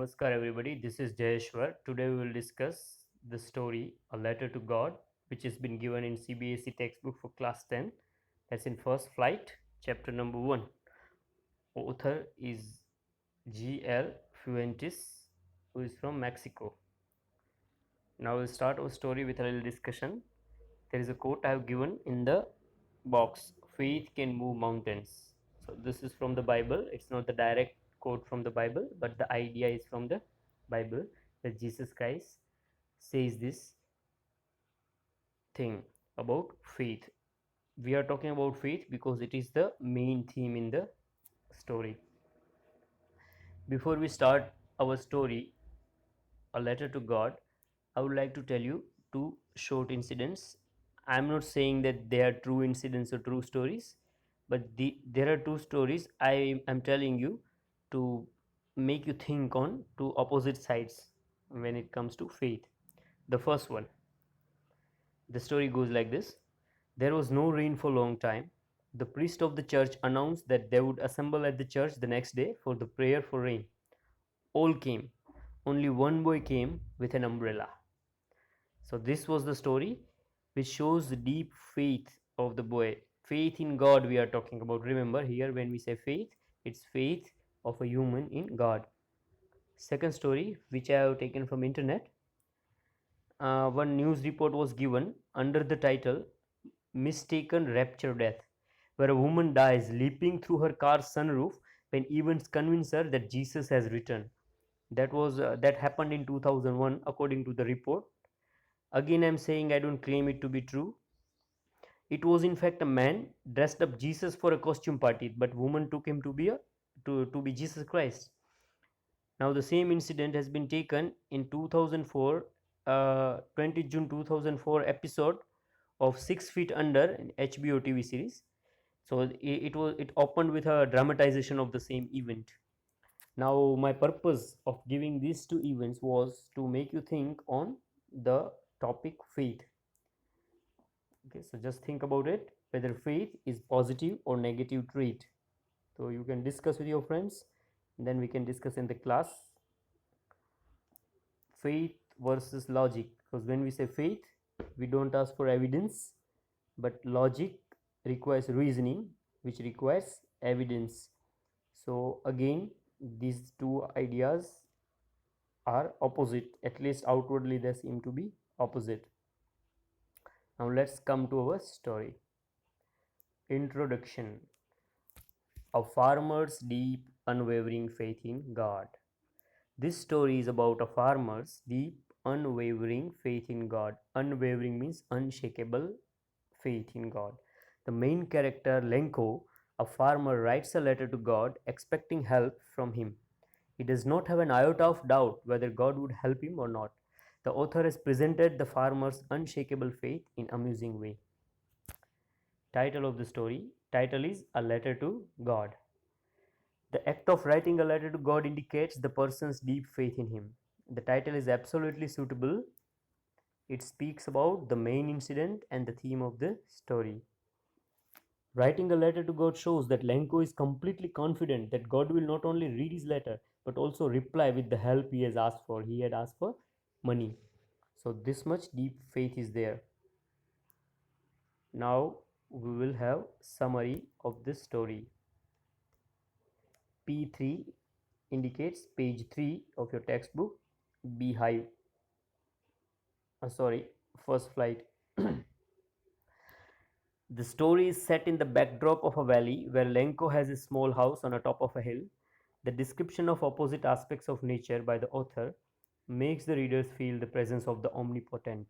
Namaskar everybody, this is Jayeshwar. Today we will discuss the story A Letter to God, which has been given in CBSE textbook for class 10. That's in First Flight, chapter number 1. Author is G.L. Fuentes, who is from Mexico. Now we'll start our story with a little discussion. There is a quote I have given in the box: faith can move mountains. So this is from the Bible. It's not the direct quote from the Bible, but the idea is from the Bible, that Jesus Christ says this thing about faith. We are talking about faith because it is the main theme in the story. Before we start our story, A Letter to God, I would like to tell you two short incidents. I'm not saying that they are true incidents or true stories, but there are two stories I am telling you to make you think on two opposite sides when it comes to faith. The first one, the story goes like this. There was no rain for a long time. The priest of the church announced that they would assemble at the church the next day for the prayer for rain. All came. Only one boy came with an umbrella. So this was the story which shows the deep faith of the boy. Faith in God we are talking about. Remember, here when we say faith, it's faith of a human in God. Second story which I have taken from internet. One news report was given under the title Mistaken Rapture Death, where a woman dies leaping through her car's sunroof when events convince her that Jesus has returned. That happened in 2001 according to the report. Again, I'm saying I don't claim it to be true. It was in fact a man dressed up Jesus for a costume party, but woman took him to be Jesus Christ. Now the same incident has been taken in 2004, 20 June 2004 episode of 6 Feet Under, an HBO TV series. So it opened with a dramatization of the same event. Now my purpose of giving these two events was to make you think on the topic faith. Okay, so just think about it, whether faith is positive or negative trait. So you can discuss with your friends, and then we can discuss in the class. Faith versus logic, because when we say faith, we don't ask for evidence, but logic requires reasoning, which requires evidence. So again, these two ideas are opposite, at least outwardly they seem to be opposite. Now let's come to our story. Introduction. A farmer's deep unwavering faith in God. This story is about a farmer's deep unwavering faith in God. Unwavering means unshakable faith in God. The main character, Lenko, a farmer, writes a letter to God expecting help from him. He does not have an iota of doubt whether God would help him or not. The author has presented the farmer's unshakable faith in amusing way. Title of the story. Title is A Letter to God. The act of writing a letter to God indicates the person's deep faith in Him. The title is absolutely suitable. It speaks about the main incident and the theme of the story. Writing a letter to God shows that Lenko is completely confident that God will not only read his letter but also reply with the help he has asked for. He had asked for money. So, this much deep faith is there. Now, we will have summary of this story. P3 indicates page 3 of your textbook, beehive. First flight. The story is set in the backdrop of a valley where Lenko has a small house on a top of a hill. The description of opposite aspects of nature by the author makes the readers feel the presence of the omnipotent.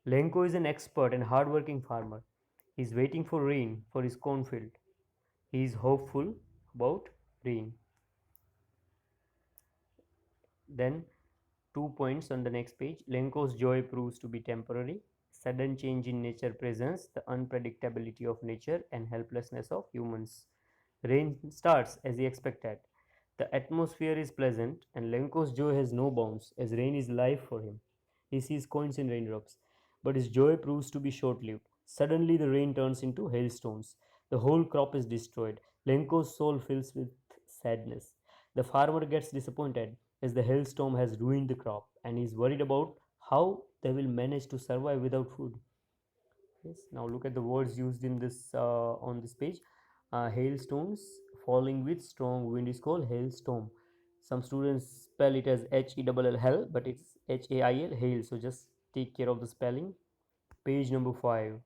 Lenko is an expert and hard-working farmer. He is waiting for rain for his cornfield. He is hopeful about rain. Then 2 points on the next page. Lenko's joy proves to be temporary. Sudden change in nature presents the unpredictability of nature and helplessness of humans. Rain starts as he expected. The atmosphere is pleasant and Lenko's joy has no bounds as rain is life for him. He sees coins in raindrops. But his joy proves to be short lived. Suddenly the rain turns into hailstones. The whole crop is destroyed. Lenko's soul fills with sadness. The farmer gets disappointed as the hailstorm has ruined the crop and is worried about how they will manage to survive without food. Yes. Now look at the words used in this on this page. Hailstones falling with strong wind is called hailstorm. Some students spell it as HELL hell, but it's HAIL hail. So just take care of the spelling. Page number 5.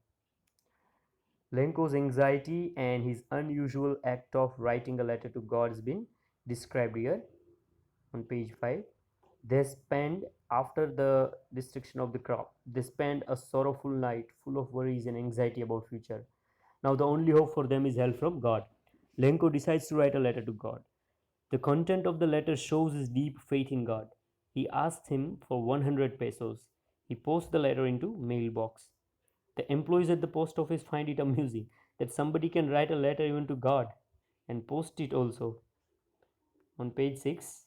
Lenko's anxiety and his unusual act of writing a letter to God has been described here on page 5. They spend, after the destruction of the crop, they spend a sorrowful night full of worries and anxiety about future. Now the only hope for them is help from God. Lenko decides to write a letter to God. The content of the letter shows his deep faith in God. He asks him for 100 pesos. He posts the letter into mailbox. The employees at the post office find it amusing that somebody can write a letter even to God and post it also. On page 6,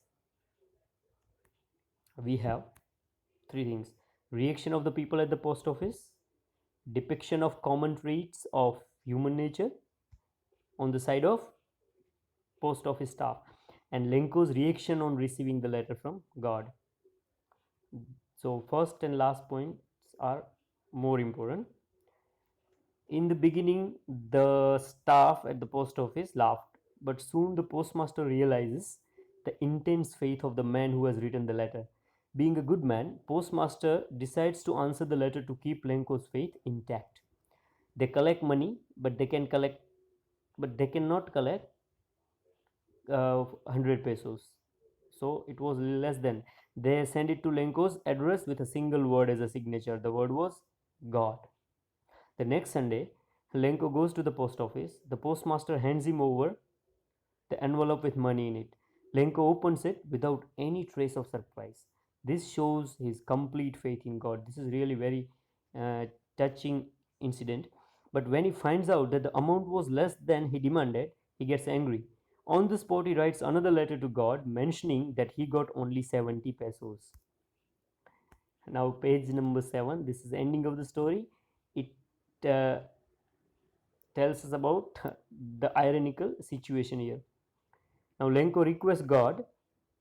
we have three things: reaction of the people at the post office, depiction of common traits of human nature on the side of post office staff, and Lenko's reaction on receiving the letter from God. So, first and last points are more important. In the beginning, the staff at the post office laughed, but soon the postmaster realizes the intense faith of the man who has written the letter. Being a good man, postmaster decides to answer the letter to keep Lenko's faith intact. They collect money, but they cannot collect 100 pesos. So it was less than. They send it to Lenko's address with a single word as a signature. The word was God. The next Sunday, Lenko goes to the post office. The postmaster hands him over the envelope with money in it. Lenko opens it without any trace of surprise. This shows his complete faith in God. This is really very uh, touching incident. But when he finds out that the amount was less than he demanded, he gets angry. On the spot, he writes another letter to God mentioning that he got only 70 pesos. Now, page number 7. This is the ending of the story. It uh, tells us about the ironical situation here. Now, Lenko requests God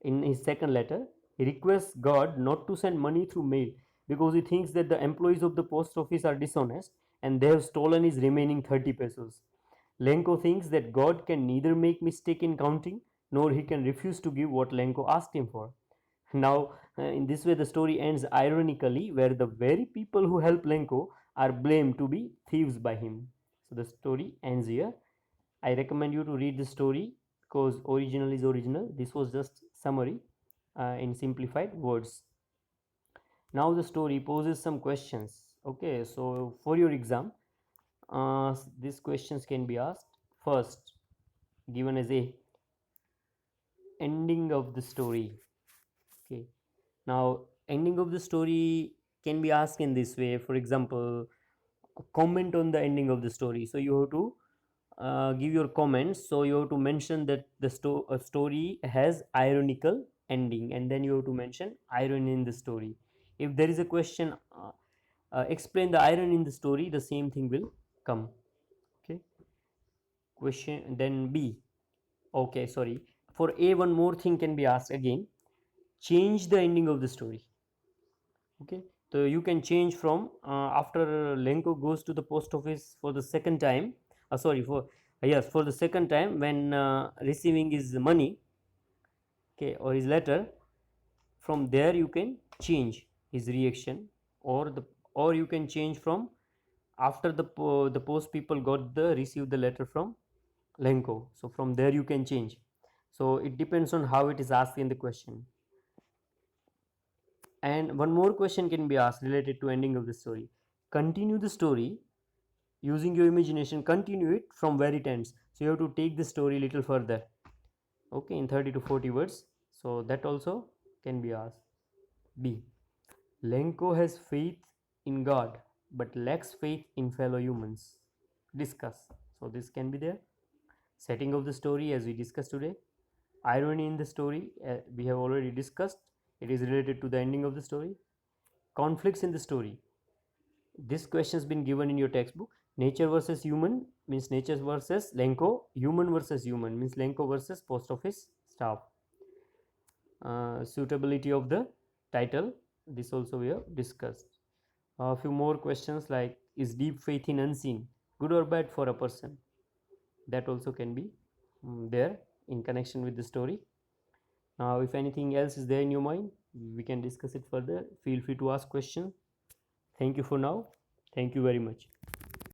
in his second letter. He requests God not to send money through mail because he thinks that the employees of the post office are dishonest and they have stolen his remaining 30 pesos. Lenko thinks that God can neither make mistake in counting nor he can refuse to give what Lenko asked him for. Now, in this way, the story ends ironically, where the very people who help Lenko are blamed to be thieves by him. So the story ends here. I recommend you to read the story because original is original. This was just summary in simplified words. Now the story poses some questions. Okay, so for your exam, these questions can be asked. First, given as a ending of the story. Okay, now ending of the story can be asked in this way. For example, comment on the ending of the story. So you have to give your comments. So you have to mention that the story has ironical ending, and then you have to mention irony in the story. If there is a question, explain the irony in the story, the same thing will come. Okay, question. Then B. Okay, sorry. For A, one more thing can be asked again. Change the ending of the story. Okay, so you can change from after Lenko goes to the post office for the second time, sorry, for yes, for the second time, when receiving his money, okay, or his letter, from there you can change his reaction, or you can change from after the post people got the received the letter from Lenko. So from there you can change. So it depends on how it is asked in the question. And one more question can be asked related to ending of the story. Continue the story using your imagination. Continue it from where it ends. So you have to take the story a little further. Okay, in 30 to 40 words. So that also can be asked. B. Lenko has faith in God but lacks faith in fellow humans. Discuss. So this can be there. Setting of the story as we discussed today. Irony in the story we have already discussed. It is related to the ending of the story. Conflicts in the story. This question has been given in your textbook. Nature versus human means nature versus Lenko. Human versus human means Lenko versus post office staff. suitability of the title, this also we have discussed. A few more questions like, is deep faith in unseen good or bad for a person? That also can be there in connection with the story. Now if anything else is there in your mind, we can discuss it further. Feel free to ask questions. Thank you for now. Thank you very much.